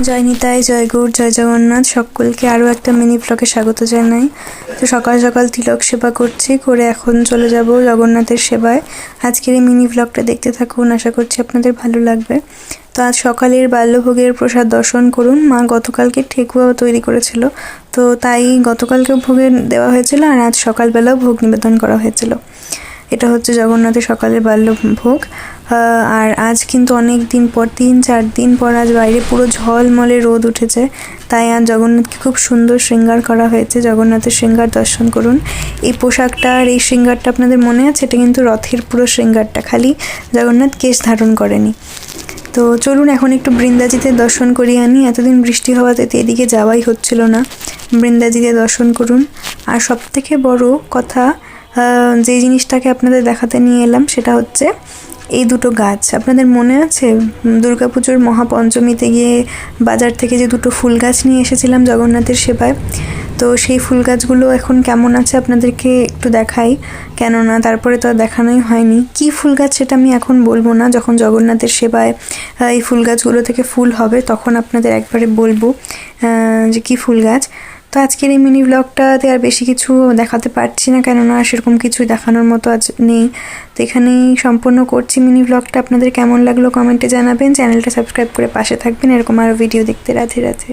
জয় নিতাই, জয় গৌর, জয় জগন্নাথ। সকলকে আরও একটা মিনি ব্লগে স্বাগত জানাই। তো সকাল সকাল তিলক সেবা করছি, করে এখন চলে যাব জগন্নাথের সেবায়। আজকের এই মিনি ব্লগটা দেখতে থাকুন, আশা করছি আপনাদের ভালো লাগবে। তো আজ সকালের বাল্যভোগের প্রসাদ দর্শন করুন। মা গতকালকে ঠেকুয়া তৈরি করেছিল, তো তাই গতকালকেও ভোগে দেওয়া হয়েছিল আর আজ সকালবেলাও ভোগ নিবেদন করা হয়েছিল। এটা হচ্ছে জগন্নাথের সকালের বাল্যভোগ। আর আজ কিন্তু অনেক দিন পর, 3-4 দিন পর আজ বাইরে পুরো ঝলমলে রোদ উঠেছে, তাই আজ জগন্নাথকে খুব সুন্দর শৃঙ্গার করা হয়েছে। জগন্নাথের শৃঙ্গার দর্শন করুন। এই পোশাকটা আর এই শৃঙ্গারটা আপনাদের মনে আছে? এটা কিন্তু রথের পুরো শৃঙ্গারটা, খালি জগন্নাথ কেশ ধারণ করেনি। তো চলুন এখন একটু বৃন্দাজিতে দর্শন করিয়ে আনি। এতদিন বৃষ্টি হওয়াতে এদিকে যাওয়াই হচ্ছিল না। বৃন্দাজিতে দর্শন করুন। আর সবথেকে বড় কথা, যে জিনিসটাকে আপনাদের দেখাতে নিয়ে এলাম সেটা হচ্ছে এই দুটো গাছ। আপনাদের মনে আছে দুর্গাপুজোর মহাপঞ্চমীতে গিয়ে বাজার থেকে যে দুটো ফুল গাছ নিয়ে এসেছিলাম জগন্নাথের সেবায়? তো সেই ফুল গাছগুলো এখন কেমন আছে আপনাদেরকে একটু দেখাই, কেননা তারপরে তো আর দেখানোই হয়নি। কি ফুল গাছ সেটা আমি এখন বলবো না, যখন জগন্নাথের সেবায় এই ফুল গাছগুলো থেকে ফুল হবে তখন আপনাদের একবারে বলবো যে কি ফুল গাছ। তো আজকের এই মিনি ব্লগটাতে আর বেশি কিছু দেখাতে পারছি না, কেননা সেরকম কিছু দেখানোর মতো আজ নেই। তো এখানেই সম্পূর্ণ করছি মিনি ব্লগটা। আপনাদের কেমন লাগলো কমেন্টে জানাবেন। চ্যানেলটা সাবস্ক্রাইব করে পাশে থাকবেন এরকম আরও ভিডিও দেখতে। রাধে রাধে।